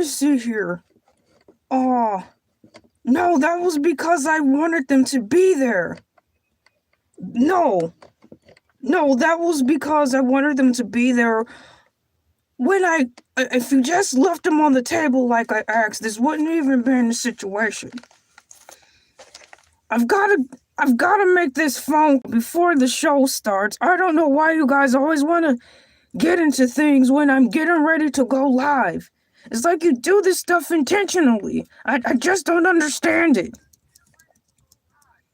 Let's see here. Oh, no, that was because I wanted them to be there. No, that was because I wanted them to be there. If you just left them on the table like I asked, this wouldn't even been the situation. I've gotta make this phone before the show starts. I don't know why you guys always want to get into things when I'm getting ready to go live. It's like you do this stuff intentionally. I just don't understand it.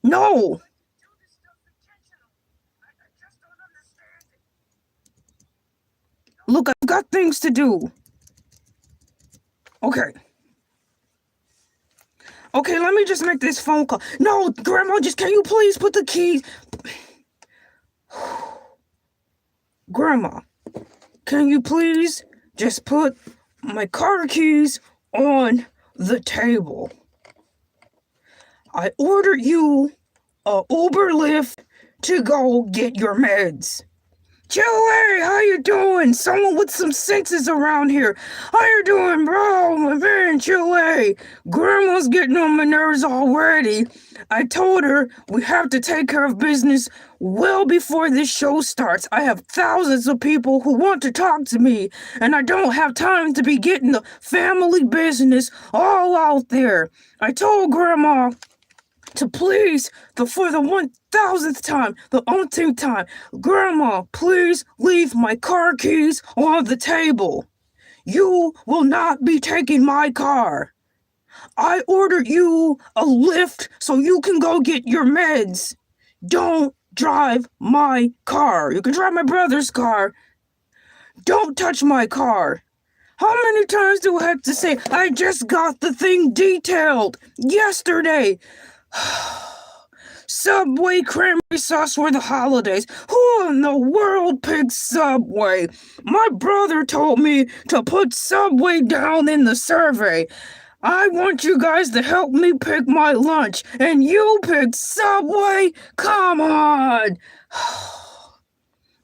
No. Look, I've got things to do. Okay. Okay, let me just make this phone call. No, Grandma, can you please put the keys... Grandma, can you please just put my car keys on the table? I ordered you a Uber Lyft to go get your meds. Joey, how you doing? Someone with some senses around here. How you doing, bro? My man, Joey. Grandma's getting on my nerves already. I told her we have to take care of business well before this show starts. I have thousands of people who want to talk to me, and I don't have time to be getting the family business all out there. I told Grandma to please, for the 1,000th time, the umpteenth time, Grandma, please leave my car keys on the table. You will not be taking my car. I ordered you a Lyft so you can go get your meds. Don't drive my car. You can drive my brother's car. Don't touch my car. How many times do I have to say, I just got the thing detailed yesterday? Subway cranberry sauce for the holidays. Who in the world picked Subway? My brother told me to put Subway down in the survey. I want you guys to help me pick my lunch, and you picked Subway? Come on!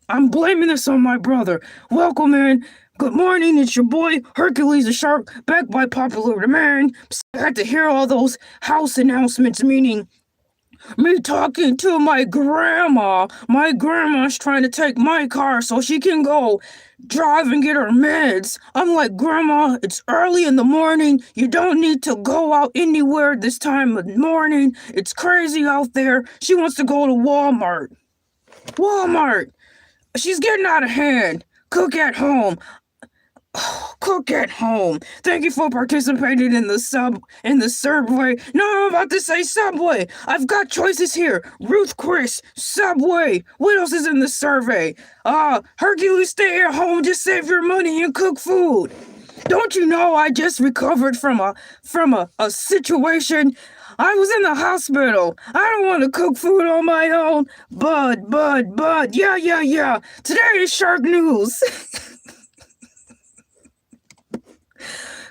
I'm blaming this on my brother. Welcome in. Good morning, it's your boy, Hercules the Shark, back by popular demand. I had to hear all those house announcements, meaning me talking to my grandma. My grandma's trying to take my car so she can go drive and get her meds. I'm like, Grandma, it's early in the morning. You don't need to go out anywhere this time of morning. It's crazy out there. She wants to go to Walmart. She's getting out of hand. Cook at home. Cook at home. Thank you for participating in the Subway. No, I'm about to say Subway. I've got choices here. Ruth Chris, Subway. What else is in the survey? Hercules, stay at home. Just save your money and cook food. Don't you know I just recovered from a situation? I was in the hospital. I don't want to cook food on my own. But, yeah. Today is Shark News.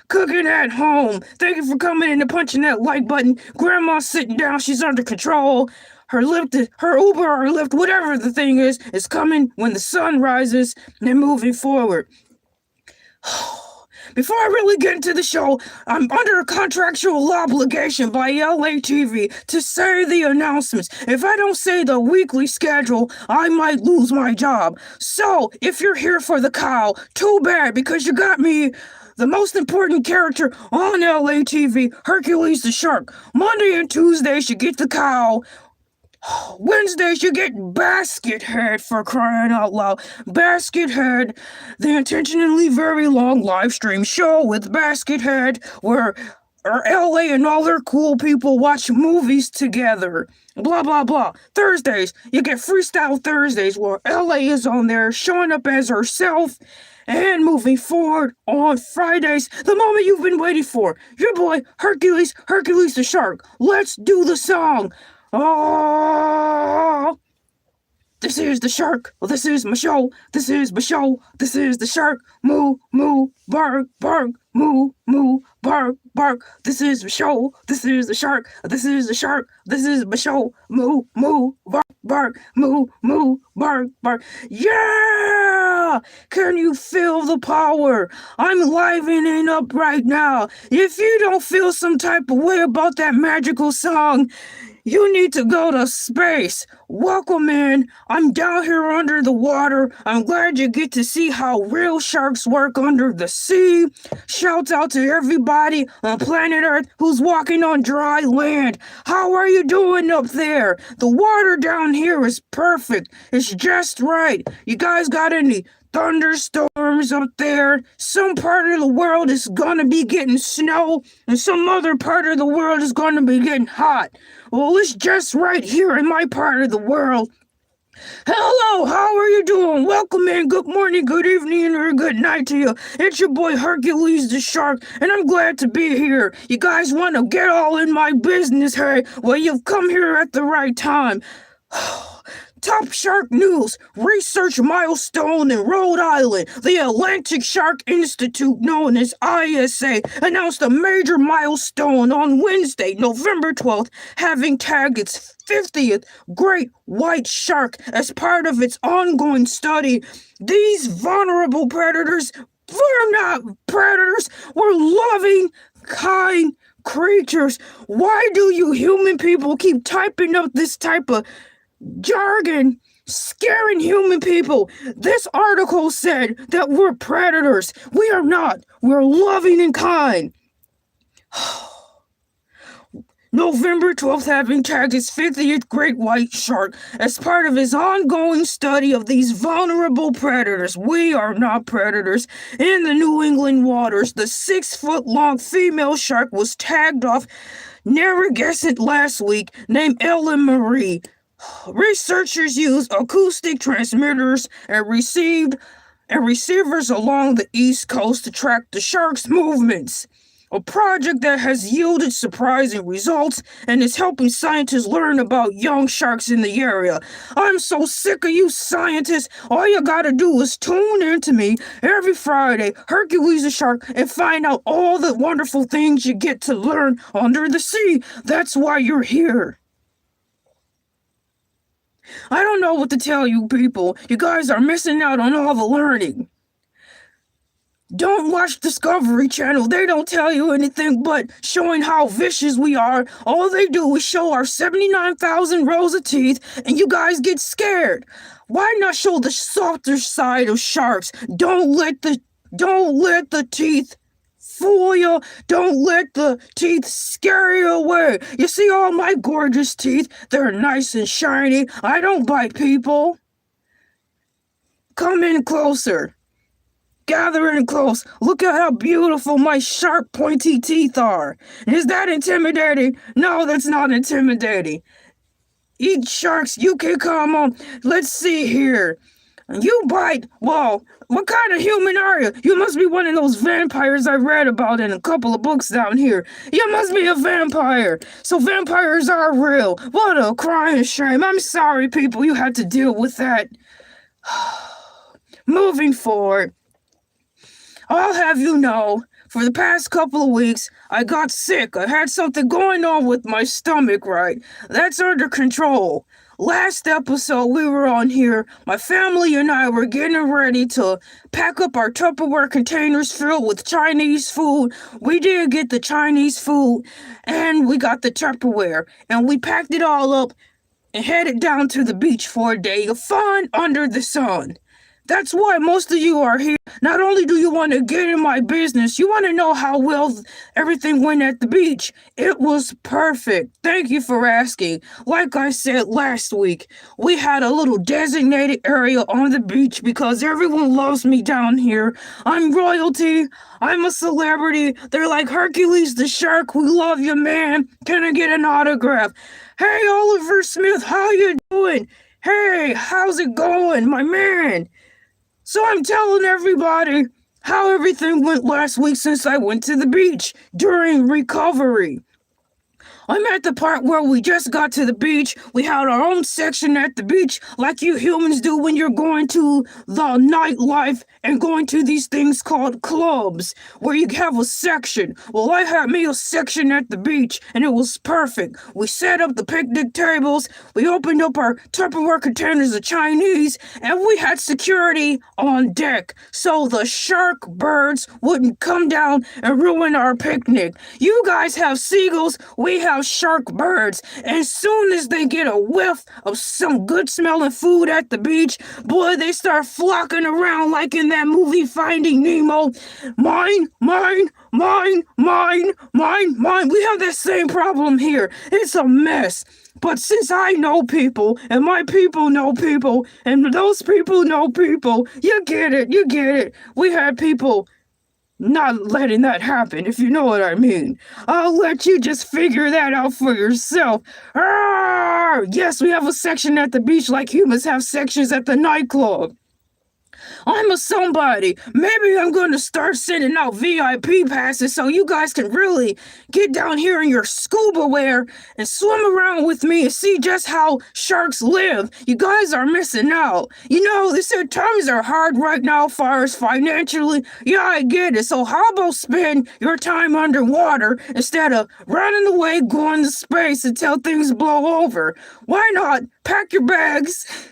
Cooking at home. Thank you for coming in and punching that like button. Grandma's sitting down. She's under control. Her Uber or Lyft, whatever the thing is coming when the sun rises and moving forward. Before I really get into the show, I'm under a contractual obligation by Elay TV to say the announcements. If I don't say the weekly schedule, I might lose my job. So, if you're here for the cow, too bad, because you got me, the most important character on Elay TV, Hercules the Shark. Monday and Tuesdays, you get the cow. Wednesdays, you get Basket Head, for crying out loud. Basket Head, the intentionally very long live stream show with Basket Head, where LA and all their cool people watch movies together. Blah, blah, blah. Thursdays, you get Freestyle Thursdays, where LA is on there showing up as herself. And moving forward on Fridays, the moment you've been waiting for. Your boy, Hercules the Shark. Let's do the song. Oh, this is the shark. This is my show. This is my show. This is the shark. Moo, moo, bark, bark. moo, moo, bark, bark. This is a show. This is a shark. This is a shark. This is a show. Moo, moo, bark, bark. Moo, moo, bark, bark. Yeah! Can you feel the power? I'm livening up right now. If you don't feel some type of way about that magical song, you need to go to space. Welcome in. I'm down here under the water. I'm glad you get to see how real sharks work under the sea. Shouts out to everybody on planet Earth who's walking on dry land. How are you doing up there? The water down here is perfect. It's just right. You guys got any thunderstorms up there? Some part of the world is gonna be getting snow, and some other part of the world is gonna be getting hot. Well, it's just right here in my part of the world. Hello, how are you doing? Welcome in. Good morning, good evening, or good night to you. It's your boy Hercules the Shark, and I'm glad to be here. You guys want to get all in my business, hey? Well, you've come here at the right time. Top shark news. Research milestone in Rhode Island. The Atlantic Shark Institute, known as ISA, announced a major milestone on Wednesday, November 12th, having tagged its 50th great white shark as part of its ongoing study. These vulnerable predators were not predators, we're loving, kind creatures. Why do you human people keep typing up this type of jargon, scaring human people? This article said that we're predators. We are not. We're loving and kind. November 12th, having tagged his 50th great white shark as part of his ongoing study of these vulnerable predators. We are not predators. In the New England waters, the 6-foot-long female shark was tagged off Narragansett last week, named Ellen Marie. Researchers used acoustic transmitters and receivers along the East Coast to track the shark's movements. A project that has yielded surprising results and is helping scientists learn about young sharks in the area. I'm so sick of you scientists. All you gotta do is tune in to me every Friday, Hercules the Shark, and find out all the wonderful things you get to learn under the sea. That's why you're here. I don't know what to tell you people. You guys are missing out on all the learning. Don't watch Discovery Channel. They don't tell you anything but showing how vicious we are. All they do is show our 79,000 rows of teeth, and you guys get scared. Why not show the softer side of sharks? Don't let the teeth fool you. Don't let the teeth scare you away. You see all my gorgeous teeth? They're nice and shiny. I don't bite people. Come in closer. Gather in close. Look at how beautiful my sharp, pointy teeth are. Is that intimidating? No, that's not intimidating. Eat sharks, you can come on. Let's see here. You bite. Well, what kind of human are you? You must be one of those vampires I read about in a couple of books down here. You must be a vampire. So vampires are real. What a crying shame. I'm sorry, people, you had to deal with that. Moving forward, I'll have you know, for the past couple of weeks, I got sick. I had something going on with my stomach, right? That's under control. Last episode we were on here, my family and I were getting ready to pack up our Tupperware containers filled with Chinese food. We did get the Chinese food, and we got the Tupperware, and we packed it all up and headed down to the beach for a day of fun under the sun. That's why most of you are here. Not only do you want to get in my business, you want to know how well everything went at the beach. It was perfect. Thank you for asking. Like I said last week, we had a little designated area on the beach because everyone loves me down here. I'm royalty. I'm a celebrity. They're like, Hercules the Shark, we love you, man. Can I get an autograph? Hey, Oliver Smith, how you doing? Hey, how's it going, my man? So I'm telling everybody how everything went last week since I went to the beach during recovery. I'm at the part where we just got to the beach. We had our own section at the beach, like you humans do when you're going to the nightlife and going to these things called clubs, where you have a section. Well, I had me a section at the beach, and it was perfect. We set up the picnic tables, we opened up our Tupperware containers of Chinese, and we had security on deck, so the shark birds wouldn't come down and ruin our picnic. You guys have seagulls, we have shark birds, and as soon as they get a whiff of some good smelling food at the beach, boy, they start flocking around like in that movie Finding Nemo. Mine, mine, mine, mine, mine, mine. We have that same problem here. It's a mess. But since I know people, and my people know people, and those people know people, you get it, you get it. We had people not letting that happen, if you know what I mean. I'll let you just figure that out for yourself. Arrgh! Yes, we have a section at the beach like humans have sections at the nightclub. I'm a somebody. Maybe I'm going to start sending out VIP passes so you guys can really get down here in your scuba wear and swim around with me and see just how sharks live. You guys are missing out. You know, they said times are hard right now as far as financially. Yeah, I get it. So how about spend your time underwater instead of running away going to space until things blow over? Why not pack your bags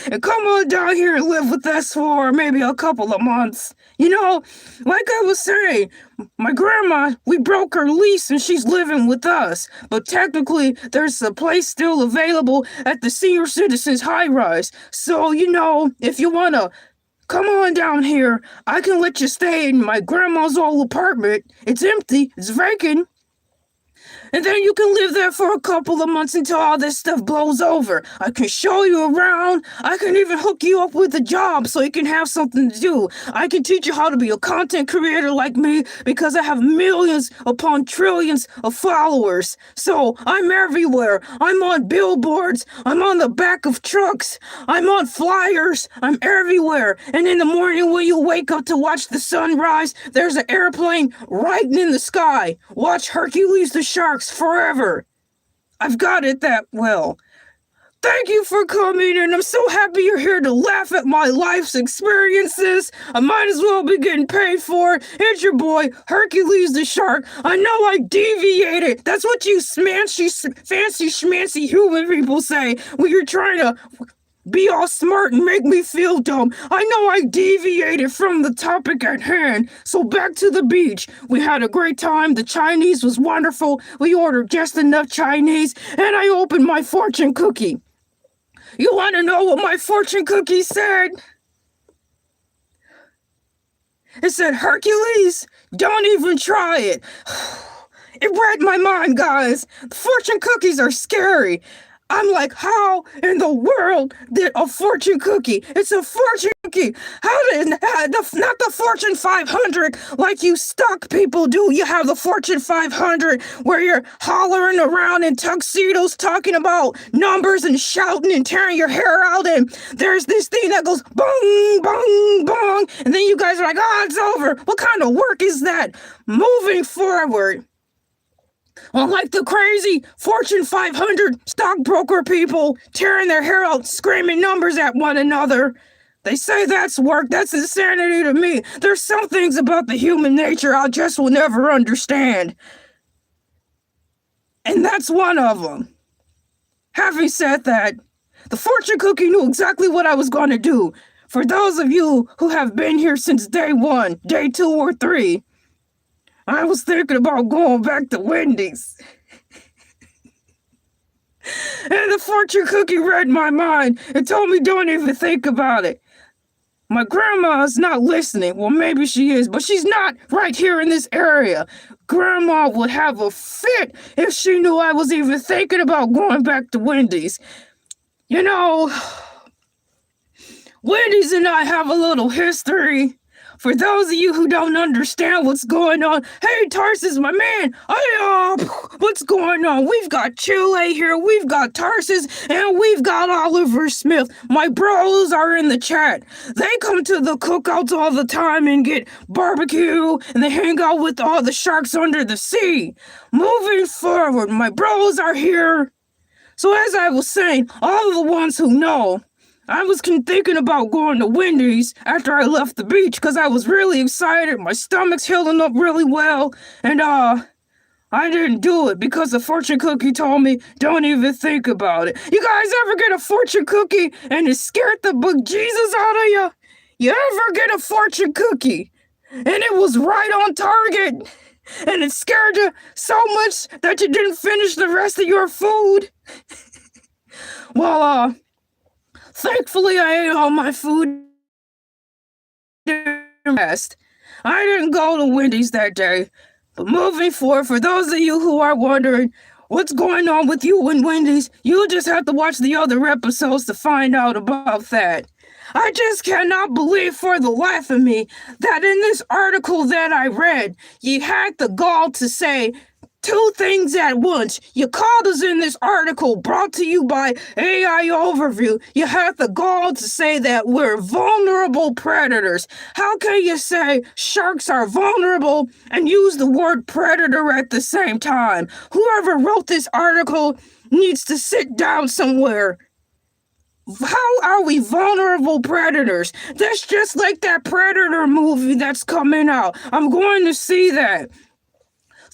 and come on down here and live with us for maybe a couple of months? You know, like I was saying, my grandma, we broke her lease and she's living with us. But technically, there's a place still available at the senior citizens high rise. So, you know, if you want to come on down here, I can let you stay in my grandma's old apartment. It's empty, it's vacant. And then you can live there for a couple of months until all this stuff blows over. I can show you around. I can even hook you up with a job so you can have something to do. I can teach you how to be a content creator like me because I have millions upon trillions of followers. So I'm everywhere. I'm on billboards. I'm on the back of trucks. I'm on flyers. I'm everywhere. And in the morning when you wake up to watch the sunrise, there's an airplane right in the sky. Watch Hercules the sharks forever. I've got it that well. Thank you for coming, and I'm so happy you're here to laugh at my life's experiences. I might as well be getting paid for it. It's your boy, Hercules the Shark. I know I deviated. That's what you fancy schmancy human people say when you're trying to be all smart and make me feel dumb. I know I deviated from the topic at hand. So back to the beach. We had a great time. The Chinese was wonderful. We ordered just enough Chinese, and I opened my fortune cookie. You want to know what my fortune cookie said? It said, Hercules, don't even try it. It read my mind, guys. The fortune cookies are scary. I'm like, how in the world did a fortune cookie? It's a fortune cookie. How did not the Fortune 500 like you stock people do? You have the Fortune 500 where you're hollering around in tuxedos talking about numbers and shouting and tearing your hair out, and there's this thing that goes bong, bong, bong, and then you guys are like, it's over. What kind of work is that? Moving forward, unlike the crazy Fortune 500 stockbroker people tearing their hair out, screaming numbers at one another, they say that's work. That's insanity to me. There's some things about the human nature I just will never understand. And that's one of them. Having said that, the fortune cookie knew exactly what I was going to do. For those of you who have been here since day 1, day 2, or 3, I was thinking about going back to Wendy's. And the fortune cookie read my mind and told me don't even think about it. My grandma's not listening. Well, maybe she is, but she's not right here in this area. Grandma would have a fit if she knew I was even thinking about going back to Wendy's. You know, Wendy's and I have a little history. For those of you who don't understand what's going on, hey, Tarsus, my man, what's going on? We've got Chile here, we've got Tarsus, and we've got Oliver Smith. My bros are in the chat. They come to the cookouts all the time and get barbecue, and they hang out with all the sharks under the sea. Moving forward, my bros are here. So as I was saying, all the ones who know, I was thinking about going to Wendy's after I left the beach because I was really excited. My stomach's healing up really well. And, I didn't do it because the fortune cookie told me, don't even think about it. You guys ever get a fortune cookie and it scared the bejesus out of you? You ever get a fortune cookie and it was right on target and it scared you so much that you didn't finish the rest of your food? Well, thankfully, I ate all my food. I didn't go to Wendy's that day. But moving forward, for those of you who are wondering what's going on with you and Wendy's, you'll just have to watch the other episodes to find out about that. I just cannot believe for the life of me that in this article that I read, you had the gall to say two things at once. You called us in this article brought to you by AI Overview. You had the gall to say that we're vulnerable predators. How can you say sharks are vulnerable and use the word predator at the same time? Whoever wrote this article needs to sit down somewhere. How are we vulnerable predators? That's just like that Predator movie that's coming out. I'm going to see that.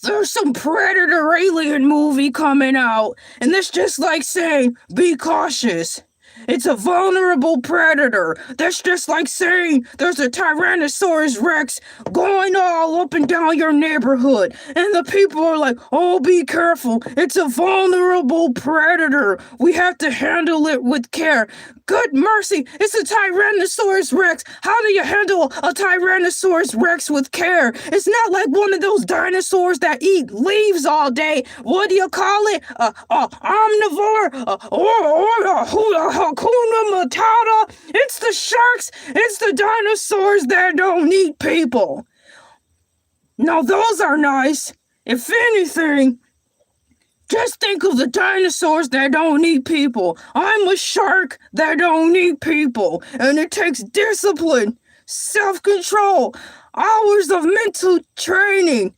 There's some Predator alien movie coming out, and that's just like saying, be cautious. It's a vulnerable predator. That's just like saying there's a Tyrannosaurus Rex going all up and down your neighborhood. And the people are like, oh, be careful. It's a vulnerable predator. We have to handle it with care. Good mercy, it's a Tyrannosaurus Rex. How do you handle a Tyrannosaurus Rex with care? It's not like one of those dinosaurs that eat leaves all day. What do you call it? Omnivore? Or Hakuna Matata? It's the sharks. It's the dinosaurs that don't eat people. Now, those are nice. If anything, just think of the dinosaurs that don't eat people. I'm a shark that don't eat people. And it takes discipline, self-control, hours of mental training,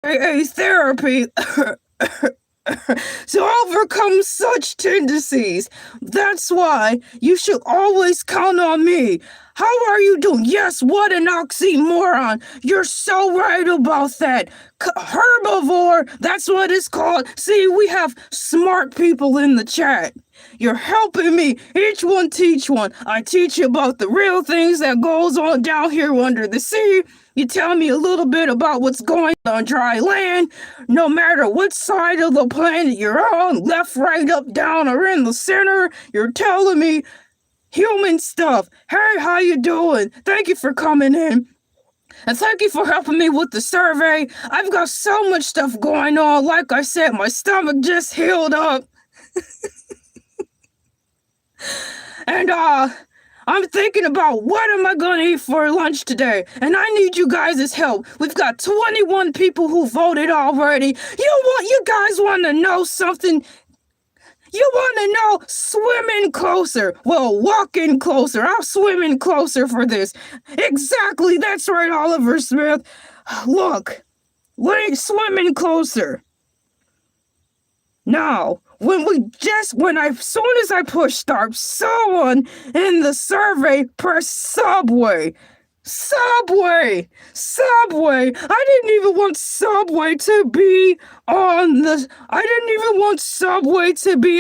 aka therapy, to overcome such tendencies. That's why you should always count on me. How are you doing? Yes, what an oxymoron. You're so right about that. Herbivore, that's what it's called. See, we have smart people in the chat. You're helping me. Each one teach one. I teach you about the real things that goes on down here under the sea. You tell me a little bit about what's going on dry land. No matter what side of the planet you're on, left, right, up, down, or in the center, you're telling me human stuff. Hey, how you doing? Thank you for coming in. And thank you for helping me with the survey. I've got so much stuff going on. Like I said, my stomach just healed up. And, I'm thinking about what am I going to eat for lunch today, and I need you guys' help. We've got 21 people who voted already. You guys want to know something? You want to know swimming closer? Well, walking closer. I'm swimming closer for this. Exactly, that's right, Oliver Smith. Look, swimming closer. Now, as soon as I push start, someone in the survey press Subway. Subway! Subway! I didn't even want Subway to be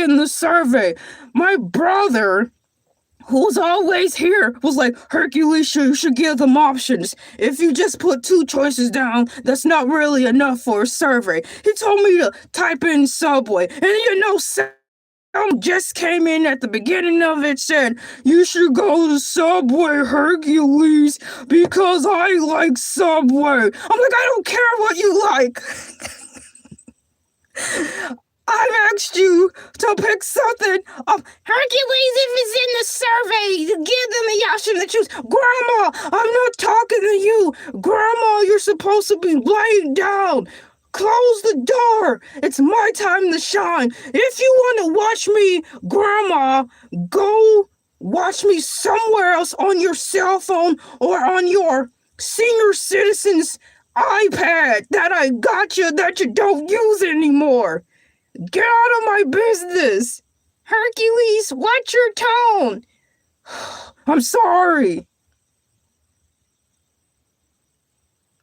in the survey. My brother, who's always here, was like, Hercules, you should give them options. If you just put two choices down, that's not really enough for a survey. He told me to type in Subway. And someone just came in at the beginning of it, said, you should go to Subway, Hercules, because I like Subway. I'm like, I don't care what you like. I've asked you to pick something up. Hercules, if it's in the survey, give them the option to choose. Grandma, I'm not talking to you. Grandma, you're supposed to be laying down. Close the door. It's my time to shine. If you want to watch me, Grandma, go watch me somewhere else on your cell phone or on your senior citizens iPad that I got you that you don't use anymore. Get out of my business. Hercules, watch your tone. I'm sorry.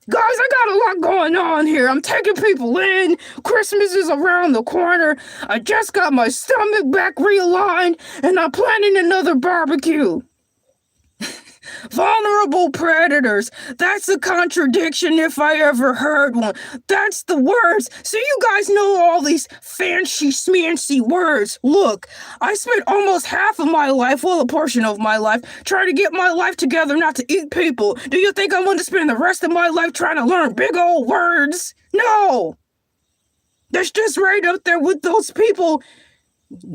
Guys, I got a lot going on here. I'm taking people in. Christmas is around the corner. I just got my stomach back realigned, and I'm planning another barbecue. Vulnerable predators. That's a contradiction if I ever heard one. That's the words. So you guys know all these fancy smancy words. Look, I spent almost half of my life, well, a portion of my life, trying to get my life together not to eat people. Do you think I'm going to spend the rest of my life trying to learn big old words? No. That's just right up there with those people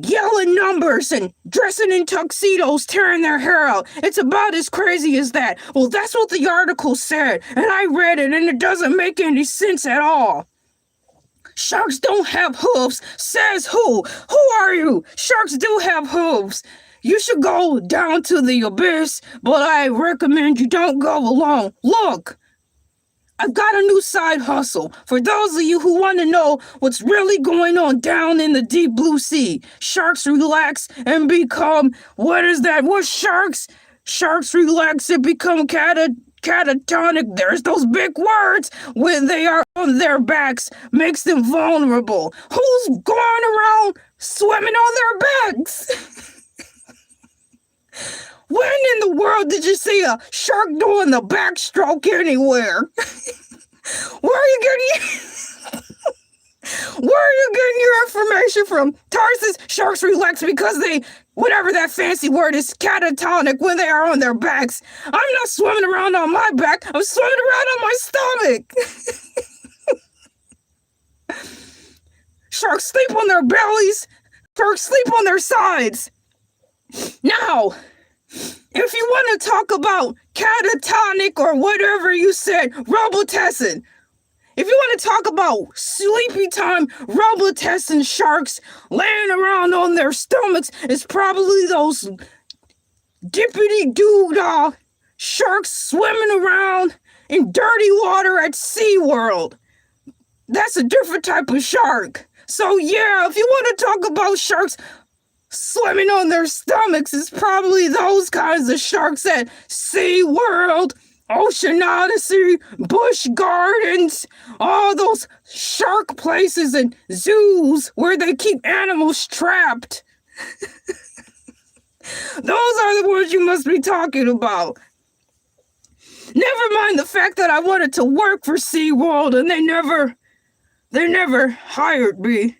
yelling numbers and dressing in tuxedos, tearing their hair out. It's about as crazy as that. Well, that's what the article said, and I read it, and it doesn't make any sense at all. Sharks don't have hooves, says who? Who are you? Sharks do have hooves. You should go down to the abyss, but I recommend you don't go alone. Look, I've got a new side hustle. For those of you who want to know what's really going on down in the deep blue sea, sharks relax and become, what is that? What sharks? Sharks relax and become catatonic. There's those big words when they are on their backs, makes them vulnerable. Who's going around swimming on their backs? When in the world did you see a shark doing the backstroke anywhere? Where are you getting your information from? Tarsus, sharks relax because they, whatever that fancy word is, catatonic when they are on their backs. I'm not swimming around on my back. I'm swimming around on my stomach. Sharks sleep on their bellies. Sharks sleep on their sides. Now, if you want to talk about catatonic or whatever you said, Robitussin. If you want to talk about sleepy time, Robitussin sharks laying around on their stomachs, it's probably those dippity-doo-dah sharks swimming around in dirty water at SeaWorld. That's a different type of shark. So yeah, if you want to talk about sharks swimming on their stomachs, is probably those kinds of sharks at SeaWorld, Ocean Odyssey, Busch Gardens, all those shark places and zoos where they keep animals trapped. Those are the ones you must be talking about. Never mind the fact that I wanted to work for SeaWorld and they never hired me.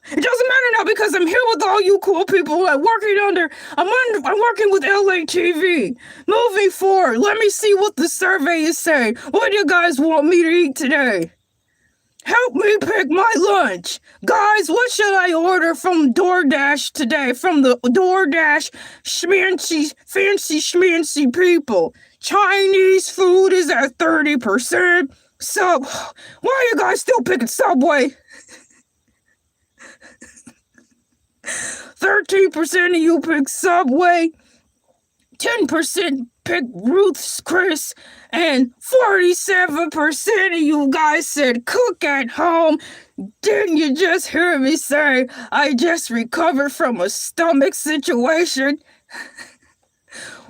It doesn't matter now because I'm here with all you cool people I'm working with Elay TV. Moving forward, let me see what the survey is saying. What do you guys want me to eat today? Help me pick my lunch. Guys, what should I order from DoorDash today? From the DoorDash fancy schmancy people. Chinese food is at 30%. So, why are you guys still picking Subway? 13% of you pick Subway, 10% pick Ruth's Chris, and 47% of you guys said cook at home. Didn't you just hear me say I just recovered from a stomach situation?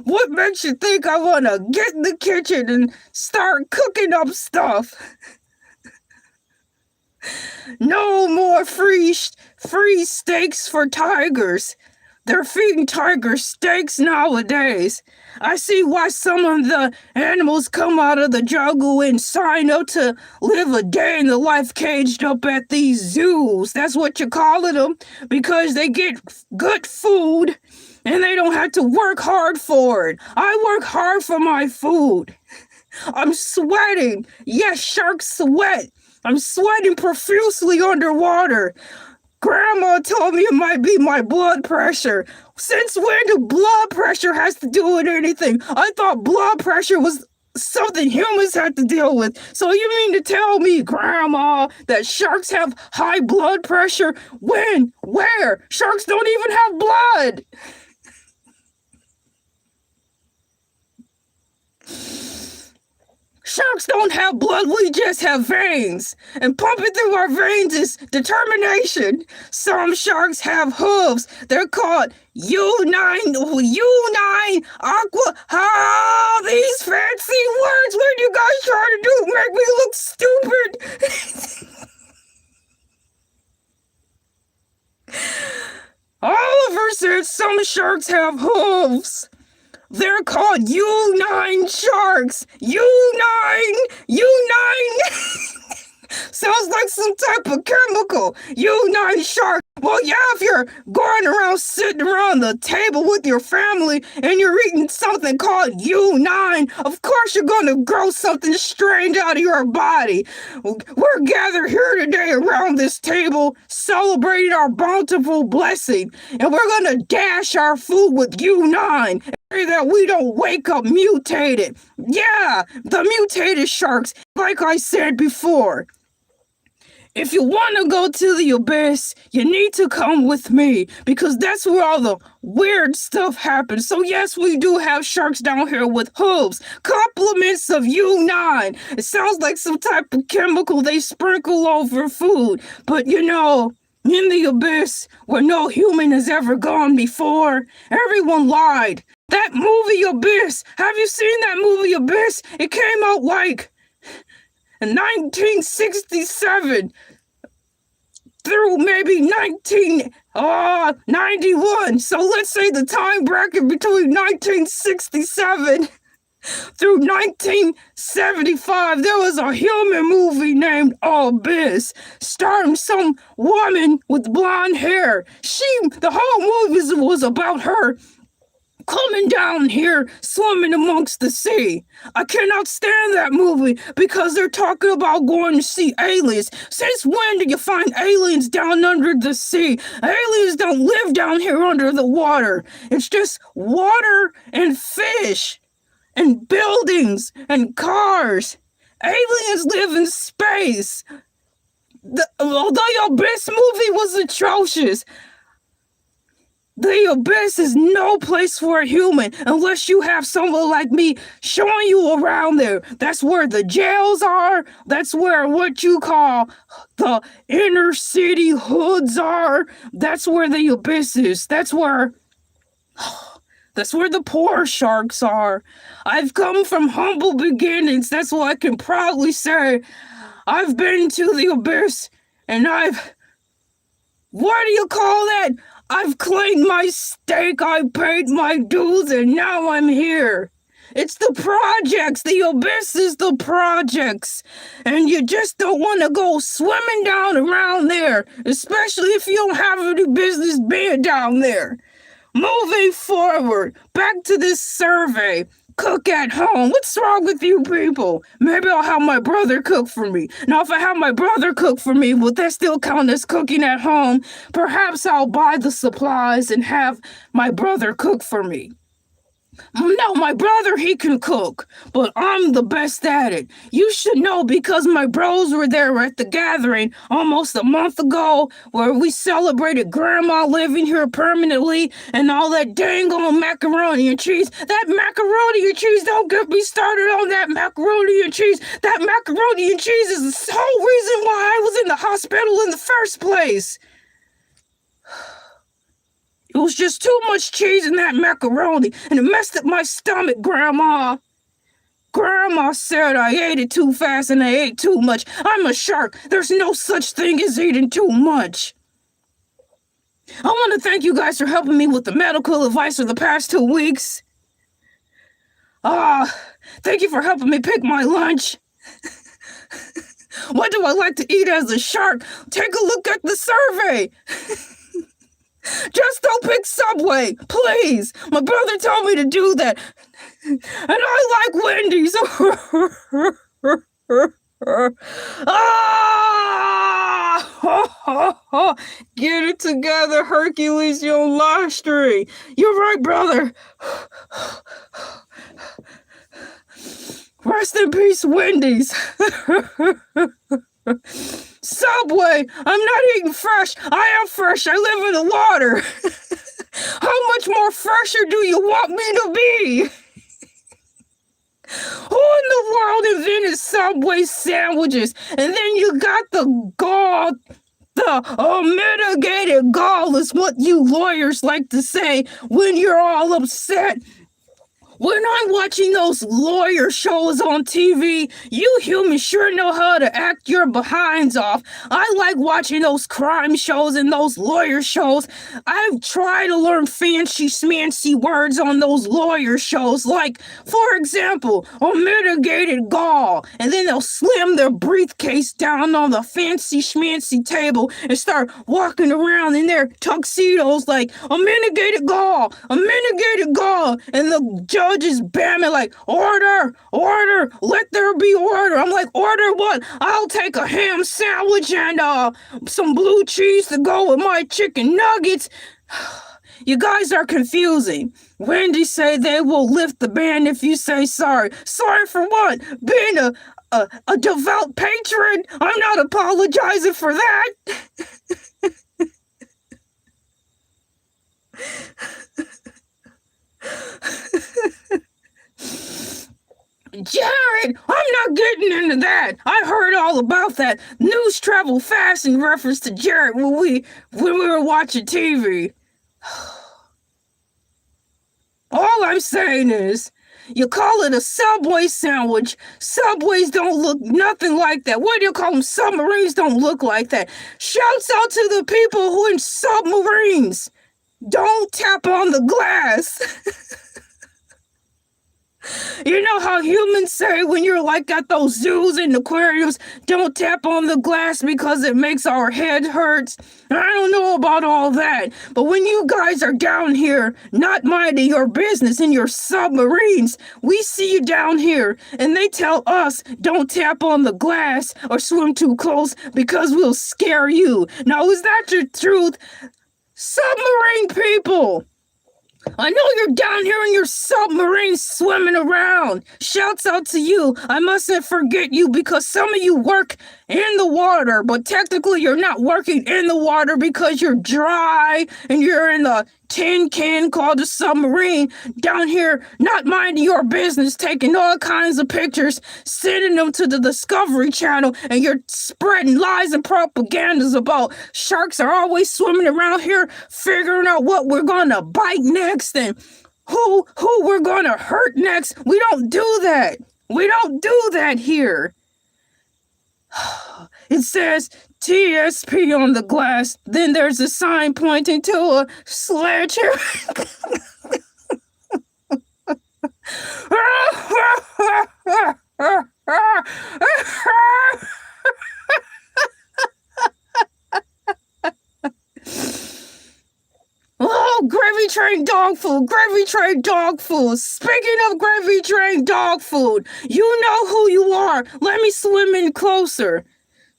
What makes you think I want to get in the kitchen and start cooking up stuff? No more free steaks for tigers. They're feeding tigers steaks nowadays. I see why some of the animals come out of the jungle and sign up to live a day in the life caged up at these zoos. That's what you're calling them, because they get good food and they don't have to work hard for it. I work hard for my food. I'm sweating. Yes, sharks sweat. I'm sweating profusely underwater. Grandma told me it might be my blood pressure. Since when do blood pressure has to do with anything? I thought blood pressure was something humans had to deal with. So you mean to tell me, Grandma, that sharks have high blood pressure? When? Where? Sharks don't even have blood. Sharks don't have blood, we just have veins. And pumping through our veins is determination. Some sharks have hooves. They're called U9 aqua. Ah, these fancy words. What are you guys trying to do? Make me look stupid. Oliver said some sharks have hooves. They're called U9 sharks. U9. Sounds like some type of chemical. U9 shark. Well, yeah, if you're going around sitting around the table with your family and you're eating something called U9, of course you're going to grow something strange out of your body. We're gathered here today around this table celebrating our bountiful blessing, and we're going to dash our food with U9. That we don't wake up mutated. Yeah, the mutated sharks, like I said before. If you want to go to the abyss, you need to come with me, because that's where all the weird stuff happens. So yes, we do have sharks down here with hooves. Compliments of U9. It sounds like some type of chemical they sprinkle over food. But you know, in the abyss, where no human has ever gone before, everyone lied. That movie Abyss, have you seen that movie Abyss? It came out like in 1967 through maybe 1991. So let's say the time bracket between 1967 through 1975, there was a human movie named Abyss, starring some woman with blonde hair. The whole movie was about her coming down here, swimming amongst the sea. I cannot stand that movie because they're talking about going to see aliens. Since when do you find aliens down under the sea? Aliens don't live down here under the water. It's just water and fish and buildings and cars. Aliens live in space. The Abyss movie was atrocious. The abyss is no place for a human unless you have someone like me showing you around there. That's where the jails are. That's where what you call the inner city hoods are. That's where the abyss is. That's where the poor sharks are. I've come from humble beginnings. That's what I can proudly say. I've been to the abyss and what do you call that? I've claimed my stake, I paid my dues, and now I'm here. It's the projects. The abyss is the projects. And you just don't want to go swimming down around there, especially if you don't have any business being down there. Moving forward, back to this survey. Cook at home. What's wrong with you people? Maybe I'll have my brother cook for me. Now, if I have my brother cook for me, will that still count as cooking at home? Perhaps I'll buy the supplies and have my brother cook for me. No, my brother, he can cook, but I'm the best at it. You should know because my bros were there at the gathering almost a month ago where we celebrated Grandma living here permanently and all that dang on macaroni and cheese. That macaroni and cheese, don't get me started on that macaroni and cheese. That macaroni and cheese is the whole reason why I was in the hospital in the first place. It was just too much cheese in that macaroni, and it messed up my stomach, Grandma. Grandma said I ate it too fast and I ate too much. I'm a shark. There's no such thing as eating too much. I want to thank you guys for helping me with the medical advice for the past 2 weeks. Thank you for helping me pick my lunch. What do I like to eat as a shark? Take a look at the survey. Just don't pick Subway, please. My brother told me to do that. And I like Wendy's. Get it together, Hercules, you're on live stream. You're right, brother. Rest in peace, Wendy's. Subway, I'm not eating fresh. I am fresh. I live in the water. How much more fresher do you want me to be? Who in the world invented Subway sandwiches? And then you got the gall. The mitigated gall is what you lawyers like to say when you're all upset. When I'm watching those lawyer shows on TV, you humans sure know how to act your behinds off. I like watching those crime shows and those lawyer shows. I've tried to learn fancy schmancy words on those lawyer shows, like, for example, unmitigated gall, and then they'll slam their briefcase down on the fancy schmancy table and start walking around in their tuxedos like, unmitigated gall, and the judge is bamming like, order, let there be order. I'm like, order what? I'll take a ham sandwich and some blue cheese to go with my chicken nuggets. You guys are confusing. Wendy say they will lift the ban if you say sorry. Sorry for what? Being a devout patron? I'm not apologizing for that. Jared, I'm not getting into that. I heard all about that. News travel fast in reference to Jared when we were watching TV. All I'm saying is, you call it a Subway sandwich. Subways don't look nothing like that. What do you call them? Submarines don't look like that. Shouts out to the people who in submarines. Don't tap on the glass. You know how humans say when you're like at those zoos and aquariums, don't tap on the glass because it makes our head hurts? I don't know about all that, but when you guys are down here not minding your business in your submarines, we see you down here and they tell us don't tap on the glass or swim too close because we'll scare you. Now, is that the truth? Submarine people! I know you're down here in your submarine swimming around. Shouts out to you. I mustn't forget you because some of you work in the water, but technically you're not working in the water because you're dry and you're in the tin can called a submarine down here not minding your business, taking all kinds of pictures, sending them to the Discovery Channel, and you're spreading lies and propagandas about sharks are always swimming around here figuring out what we're gonna bite next and who we're gonna hurt next. We don't do that. We don't do that here. It says TSP on the glass. Then there's a sign pointing to a sledgehammer. Oh, gravy train dog food, gravy train dog food. Speaking of gravy train dog food, you know who you are. Let me swim in closer.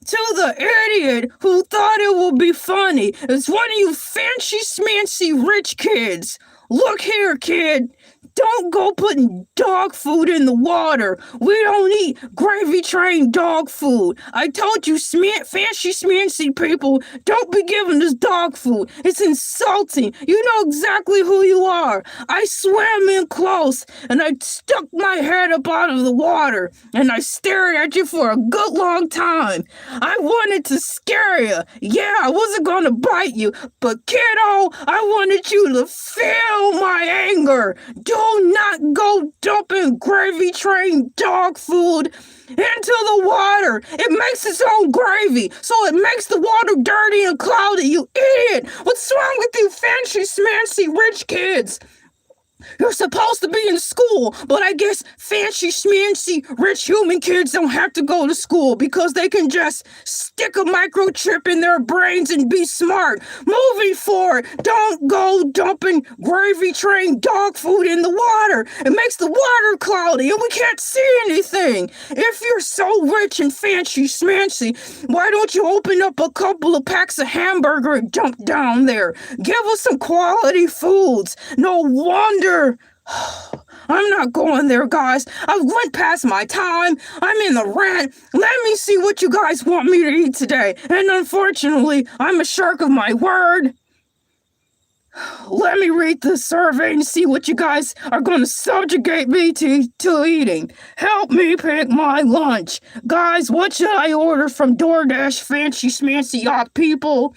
To the idiot who thought it would be funny. It's one of you fancy schmancy rich kids. Look here, kid. Don't go putting dog food in the water. We don't eat gravy train dog food. I told you, fancy schmancy people, don't be giving us dog food. It's insulting. You know exactly who you are. I swam in close and I stuck my head up out of the water and I stared at you for a good long time. I wanted to scare you. Yeah, I wasn't going to bite you, but kiddo, I wanted you to feel my anger. Do not go dumping gravy train dog food into the water. It makes its own gravy, so it makes the water dirty and cloudy, you idiot. What's wrong with you fancy schmancy rich kids? You're supposed to be in school, but I guess fancy schmancy rich human kids don't have to go to school because they can just stick a microchip in their brains and be smart. Moving forward, don't go dumping gravy train dog food in the water. It makes the water cloudy and we can't see anything. If you're so rich and fancy schmancy, why don't you open up a couple of packs of hamburger and dump down there? Give us some quality foods. No wonder. I'm not going there, guys. I went past my time. I'm in the rant. Let me see what you guys want me to eat today. And unfortunately, I'm a shark of my word. Let me read the survey and see what you guys are going to subjugate me to eating. Help me pick my lunch. Guys, what should I order from DoorDash, fancy schmancy yacht people?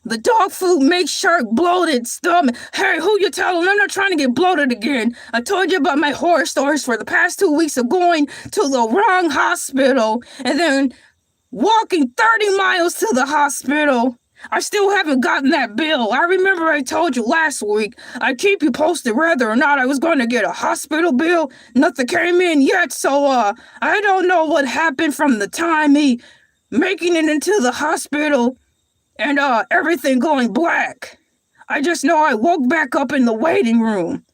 The dog food makes shark bloated stomach. Hey, who you telling? I'm not trying to get bloated again. I told you about my horror stories for the past 2 weeks of going to the wrong hospital and then walking 30 miles to the hospital. I still haven't gotten that bill. I remember I told you last week I'd keep you posted whether or not I was going to get a hospital bill. Nothing came in yet, so I don't know what happened from the time me making it into the hospital and everything going black. I just know I woke back up in the waiting room.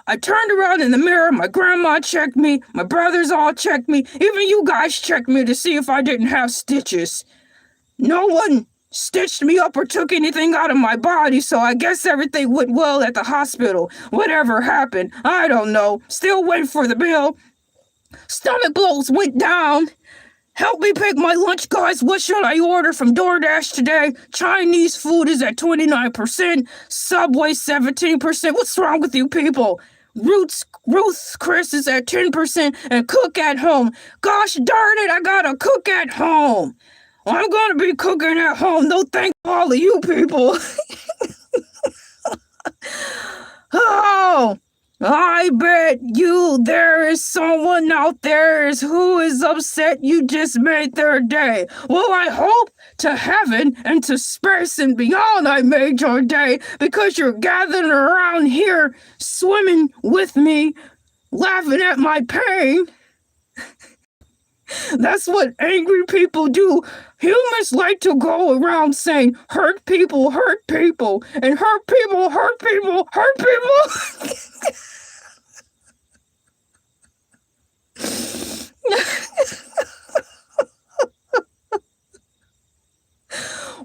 I turned around in the mirror, my grandma checked me, my brothers all checked me, even you guys checked me to see if I didn't have stitches. No one stitched me up or took anything out of my body, so I guess everything went well at the hospital. Whatever happened, I don't know. Still waiting for the bill. Stomach blows went down. Help me pick my lunch, guys. What should I order from DoorDash today? Chinese food is at 29%, Subway 17%. What's wrong with you people? Ruth's Chris is at 10%, and cook at home. Gosh darn it, I gotta cook at home. I'm gonna be cooking at home. No thank all of you people. Oh, I bet you there is someone out there who is upset you just made their day. Well, I hope to heaven and to space and beyond I made your day because you're gathering around here swimming with me, laughing at my pain. That's what angry people do. Humans like to go around saying, hurt people, and hurt people, hurt people.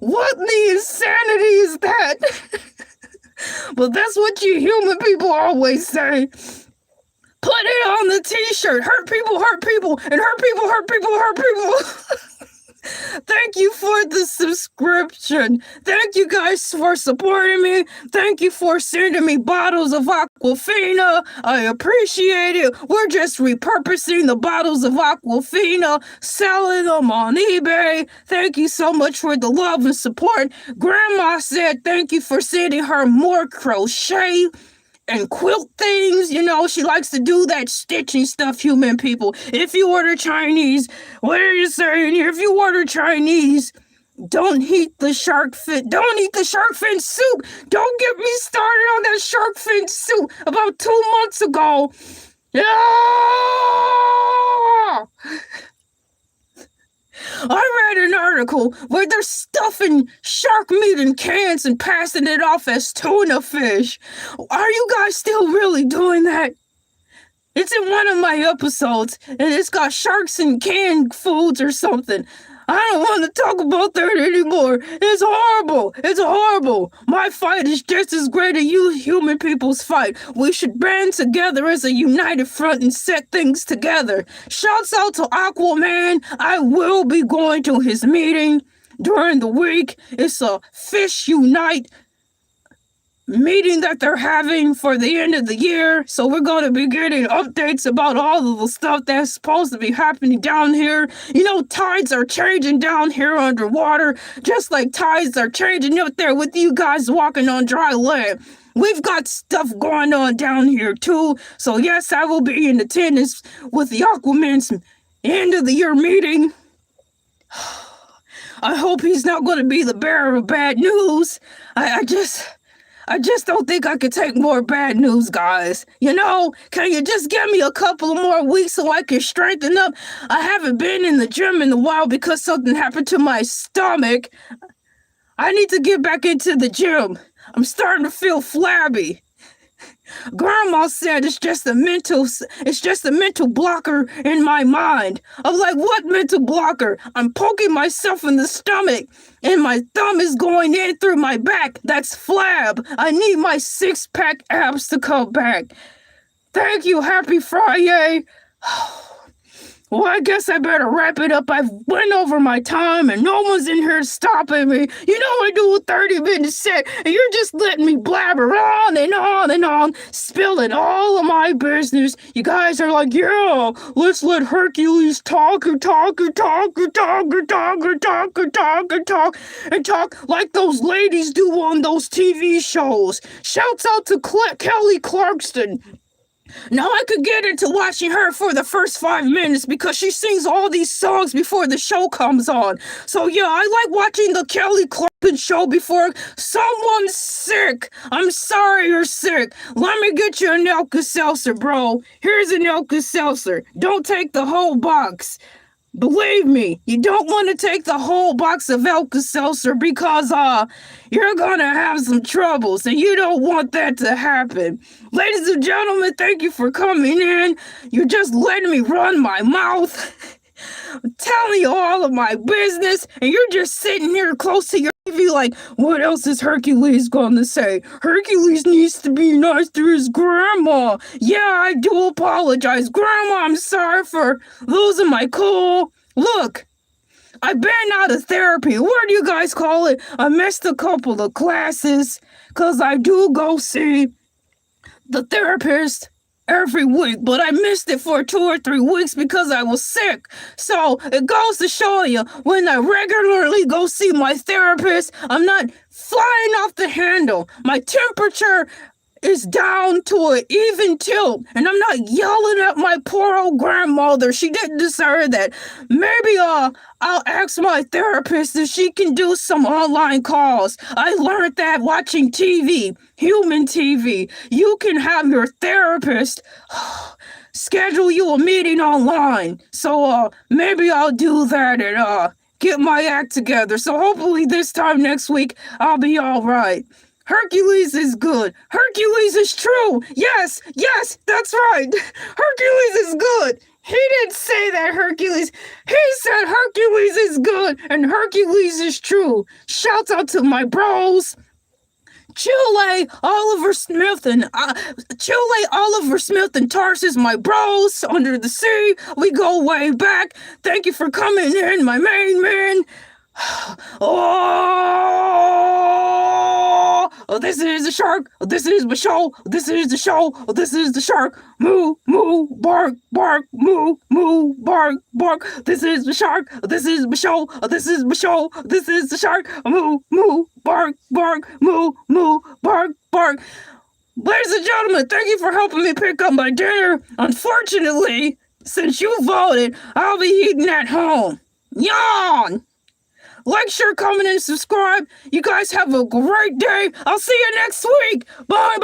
What the insanity is that? But that's what you human people always say. Put it on the t-shirt. Hurt people, and hurt people. Thank you for the subscription. Thank you guys for supporting me. Thank you for sending me bottles of Aquafina. I appreciate it. We're just repurposing the bottles of Aquafina, selling them on eBay. Thank you so much for the love and support. Grandma said thank you for sending her more crochet and quilt things. You know, she likes to do that stitching stuff, human people. If you order Chinese, what are you saying here? If you order Chinese, don't eat the shark fin. Don't eat the shark fin soup. Don't get me started on that shark fin soup about 2 months ago. Yeah! I read an article where they're stuffing shark meat in cans and passing it off as tuna fish. Are you guys still really doing that? It's in one of my episodes, and it's got sharks in canned foods or something. I don't want to talk about that anymore. It's horrible. It's horrible. My fight is just as great as you human people's fight. We should band together as a united front and set things together. Shouts out to Aquaman. I will be going to his meeting during the week. It's a Fish Unite meeting that they're having for the end of the year, so we're going to be getting updates about all of the stuff that's supposed to be happening down here. You know, tides are changing down here underwater, just like tides are changing up there with you guys walking on dry land. We've got stuff going on down here too, so yes, I will be in attendance with the Aquaman's end of the year meeting. I hope he's not going to be the bearer of bad news. I just don't think I could take more bad news, guys. Can you just give me a couple of more weeks so I can strengthen up? I haven't been in the gym in a while because something happened to my stomach. I need to get back into the gym. I'm starting to feel flabby. Grandma said it's just a mental blocker in my mind. I'm like, what mental blocker? I'm poking myself in the stomach and my thumb is going in through my back. That's flab. I need my six-pack abs to come back. Thank you. Happy Friday. Well, I guess I better wrap it up. I've went over my time and no one's in here stopping me. I do a 30-minute set and you're just letting me blabber on and on and on, spilling all of my business. You guys are like, yeah, let's let Hercules talk and talk and talk and talk and talk and talk and talk and talk and talk like those ladies do on those TV shows. Shouts out to Kelly Clarkson. Now I could get into watching her for the first 5 minutes because she sings all these songs before the show comes on. So yeah, I like watching the Kelly Clarkson show before someone's sick. I'm sorry you're sick. Let me get you an Alka-Seltzer, bro. Here's an Alka-Seltzer. Don't take the whole box. Believe me, you don't want to take the whole box of Alka-Seltzer because you're gonna have some troubles and you don't want that to happen. Ladies and gentlemen, thank you for coming in. You're just letting me run my mouth, telling you all of my business, and you're just sitting here close to your TV like, what else is Hercules gonna say? Hercules needs to be nice to his grandma. Yeah, I do apologize. Grandma, I'm sorry for losing my cool. Look, I've been out of therapy. What do you guys call it? I missed a couple of classes because I do go see the therapist every week, but I missed it for 2 or 3 weeks because I was sick. So it goes to show you, when I regularly go see my therapist, I'm not flying off the handle. My temperature is down to an even tilt, and I'm not yelling at my poor old grandmother. She didn't deserve that. Maybe I'll ask my therapist if she can do some online calls. I learned that watching TV, human TV. You can have your therapist schedule you a meeting online. So maybe I'll do that and get my act together. So hopefully this time next week I'll be all right. Hercules is good. Hercules is true. Yes, that's right. Hercules is good. He didn't say that, Hercules. He said Hercules is good and Hercules is true. Shouts out to my bros. Chile, Oliver Smith and Tarsus, my bros, under the sea. We go way back. Thank you for coming in, my main man. Oh, this is the shark. This is the show. This is the show. This is the shark. Moo, moo, bark, bark, moo, moo, bark, bark. This is the shark. This is the show. This is the show. This is the shark. Moo, moo, bark, bark, moo, moo, bark, bark. Ladies and gentlemen, thank you for helping me pick up my dinner. Unfortunately, since you voted, I'll be eating at home. Yawn! Like, share, comment, and subscribe. You guys have a great day. I'll see you next week. Bye-bye!